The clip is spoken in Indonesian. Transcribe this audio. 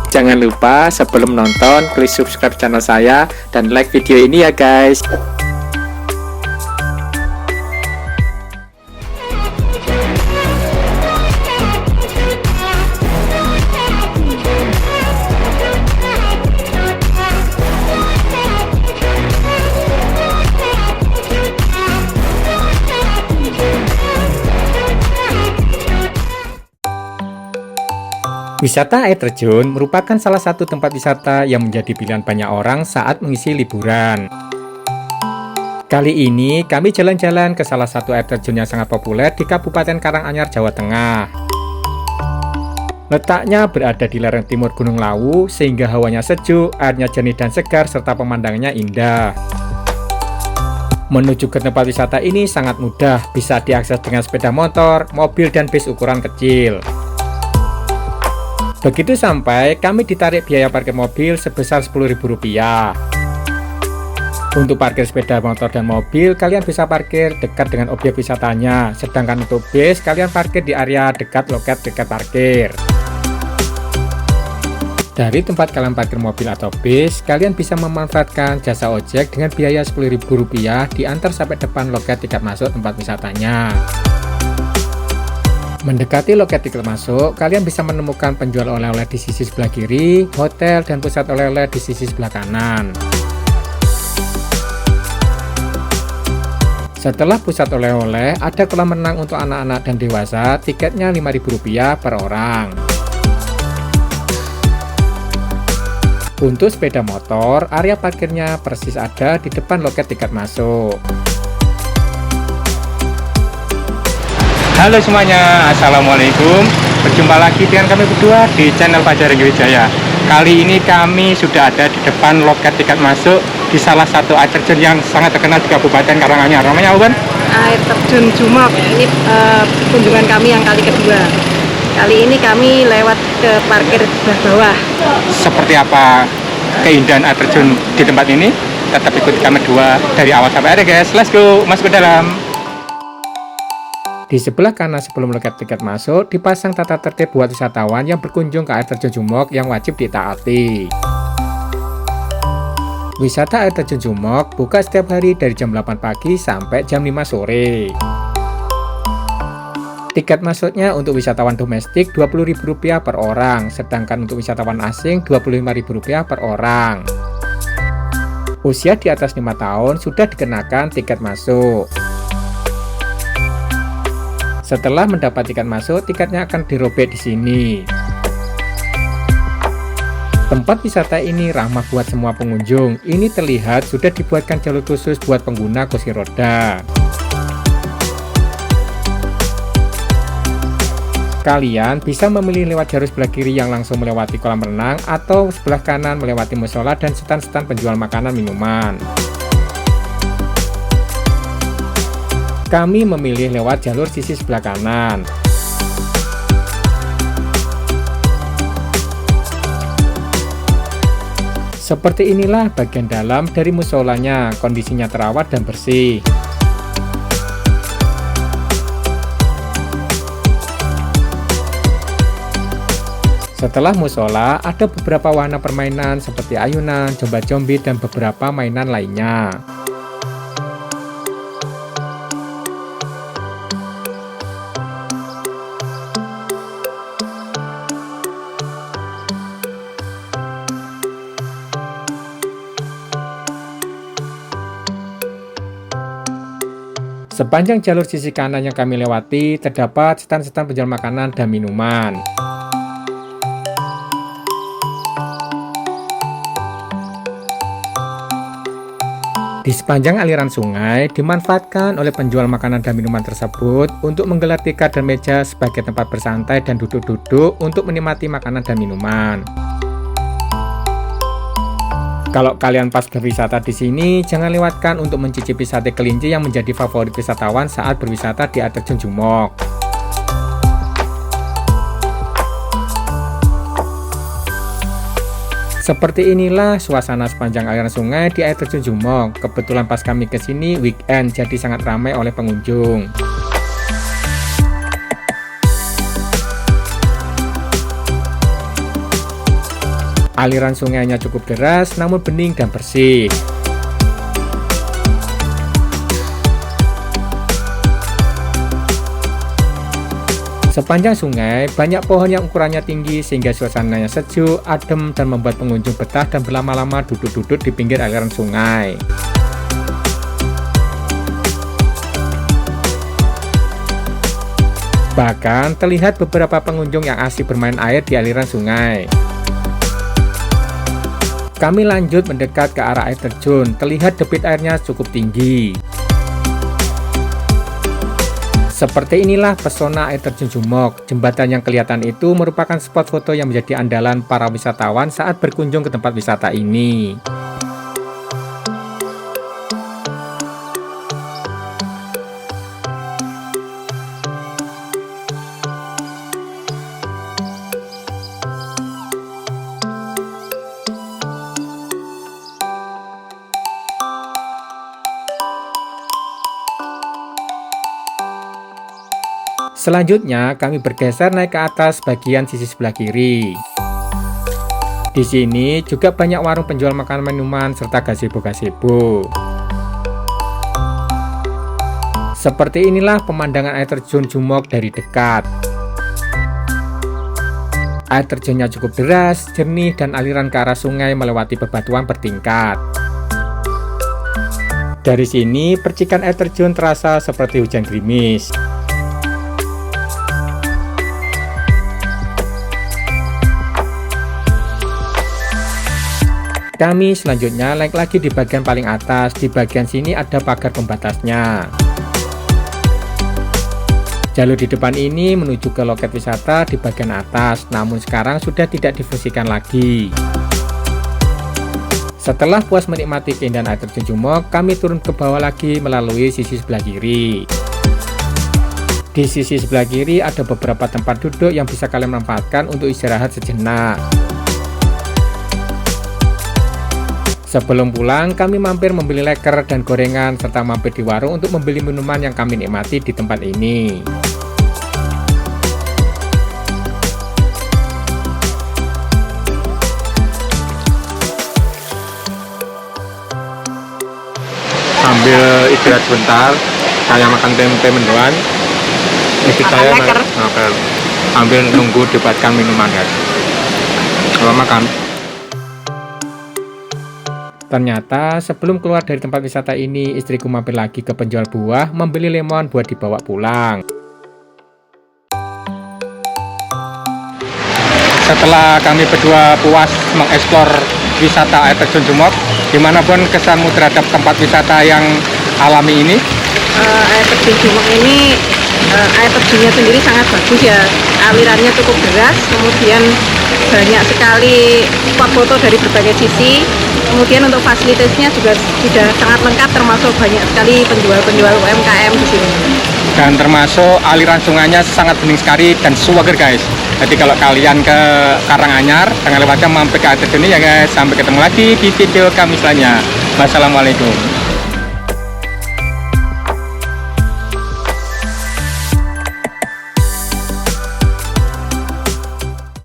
Jangan lupa sebelum nonton klik subscribe channel saya dan like video ini ya guys. Wisata air terjun merupakan salah satu tempat wisata yang menjadi pilihan banyak orang saat mengisi liburan. Kali ini kami jalan-jalan ke salah satu air terjun yang sangat populer di Kabupaten Karanganyar, Jawa Tengah. Letaknya berada di lereng timur Gunung Lawu sehingga hawanya sejuk, airnya jernih dan segar serta pemandangannya indah. Menuju ke tempat wisata ini sangat mudah, bisa diakses dengan sepeda motor, mobil dan bis ukuran kecil. Begitu sampai, kami ditarik biaya parkir mobil sebesar Rp10.000. Untuk parkir sepeda motor dan mobil, kalian bisa parkir dekat dengan objek wisatanya. Sedangkan untuk bis, kalian parkir di area dekat loket tiket parkir. Dari tempat kalian parkir mobil atau bis, kalian bisa memanfaatkan jasa ojek dengan biaya Rp10.000 diantar sampai depan loket tiket masuk tempat wisatanya. Mendekati loket tiket masuk, kalian bisa menemukan penjual oleh-oleh di sisi sebelah kiri, hotel dan pusat oleh-oleh di sisi sebelah kanan. Setelah pusat oleh-oleh, ada kolam renang untuk anak-anak dan dewasa, tiketnya Rp5.000 per orang. Untuk sepeda motor, area parkirnya persis ada di depan loket tiket masuk. Halo semuanya, Assalamualaikum. Berjumpa lagi dengan kami berdua di channel Fajar Renggi Wijaya. Kali ini kami sudah ada di depan loket tiket masuk di salah satu air terjun yang sangat terkenal di Kabupaten Karanganyar. Namanya apa, Ban? Air terjun Jumok. Ini kunjungan kami yang kali kedua. Kali ini kami lewat ke parkir sebelah bawah. Seperti apa keindahan air terjun di tempat ini? Tetap ikuti kami berdua dari awal sampai akhir, guys. Let's go, masuk ke dalam. Di sebelah kanan sebelum loket tiket masuk, dipasang tata tertib buat wisatawan yang berkunjung ke air terjun Jumok yang wajib ditaati. Wisata air terjun Jumok buka setiap hari dari jam 8 pagi sampai jam 5 sore. Tiket masuknya untuk wisatawan domestik Rp20.000 per orang, sedangkan untuk wisatawan asing Rp25.000 per orang. Usia di atas 5 tahun sudah dikenakan tiket masuk. Setelah mendapat tiket masuk, tiketnya akan dirobek di sini. Tempat wisata ini ramah buat semua pengunjung. Ini terlihat sudah dibuatkan jalur khusus buat pengguna kursi roda. Kalian bisa memilih lewat jalur sebelah kiri yang langsung melewati kolam renang atau sebelah kanan melewati musola dan stand-stand penjual makanan minuman. Kami memilih lewat jalur sisi sebelah kanan. Seperti inilah bagian dalam dari musolanya, kondisinya terawat dan bersih. Setelah musola, ada beberapa wahana permainan seperti ayunan, jomba-jombi, dan beberapa mainan lainnya. Sepanjang jalur sisi kanan yang kami lewati, terdapat stand-stand penjual makanan dan minuman. Di sepanjang aliran sungai, dimanfaatkan oleh penjual makanan dan minuman tersebut untuk menggelar tikar dan meja sebagai tempat bersantai dan duduk-duduk untuk menikmati makanan dan minuman. Kalau kalian pas berwisata di sini, jangan lewatkan untuk mencicipi sate kelinci yang menjadi favorit wisatawan saat berwisata di air terjun Jumok. Seperti inilah suasana sepanjang aliran sungai di air terjun Jumok. Kebetulan pas kami kesini weekend, jadi sangat ramai oleh pengunjung. Aliran sungainya cukup deras namun bening dan bersih. Sepanjang sungai banyak pohon yang ukurannya tinggi sehingga suasananya sejuk, adem, dan membuat pengunjung betah dan berlama-lama duduk-duduk di pinggir aliran sungai. Bahkan terlihat beberapa pengunjung yang asik bermain air di aliran sungai. Kami lanjut mendekat ke arah air terjun, terlihat debit airnya cukup tinggi. Seperti inilah pesona air terjun Jumok. Jembatan yang kelihatan itu merupakan spot foto yang menjadi andalan para wisatawan saat berkunjung ke tempat wisata ini. Selanjutnya, kami bergeser naik ke atas bagian sisi sebelah kiri. Di sini juga banyak warung penjual makanan minuman serta gazebo-gazebo. Seperti inilah pemandangan air terjun Jumok dari dekat. Air terjunnya cukup deras, jernih, dan aliran ke arah sungai melewati bebatuan bertingkat. Dari sini, percikan air terjun terasa seperti hujan gerimis. Kami selanjutnya naik lagi di bagian paling atas. Di bagian sini ada pagar pembatasnya. Jalur di depan ini menuju ke loket wisata di bagian atas, namun sekarang sudah tidak difungsikan lagi. Setelah puas menikmati keindahan air terjun Jumok, kami turun ke bawah lagi melalui sisi sebelah kiri. Di sisi sebelah kiri ada beberapa tempat duduk yang bisa kalian manfaatkan untuk istirahat sejenak. Sebelum pulang, kami mampir membeli leker dan gorengan, serta mampir di warung untuk membeli minuman yang kami nikmati di tempat ini. Sambil istirahat sebentar, saya makan tempe mendoan. Istri saya leker. makan sambil nunggu dibuatkan minuman, guys. Kalau makan. Ternyata sebelum keluar dari tempat wisata ini, istriku mampir lagi ke penjual buah membeli lemon buat dibawa pulang. Setelah kami berdua puas mengeksplor wisata air terjun Jumok, gimana pun kesanmu terhadap tempat wisata yang alami ini? Air terjun Jumok ini, air terjunnya sendiri sangat bagus ya. Alirannya cukup deras, kemudian banyak sekali spot foto dari berbagai sisi. Kemudian untuk fasilitasnya juga sudah sangat lengkap, termasuk banyak sekali penjual-penjual UMKM di sini. Dan termasuk aliran sungainya sangat bening sekali dan seger, guys. Jadi kalau kalian ke Karanganyar, jangan lupa mampir ke air terjun ini ya, guys. Sampai ketemu lagi di video kami selanjutnya. Wassalamualaikum.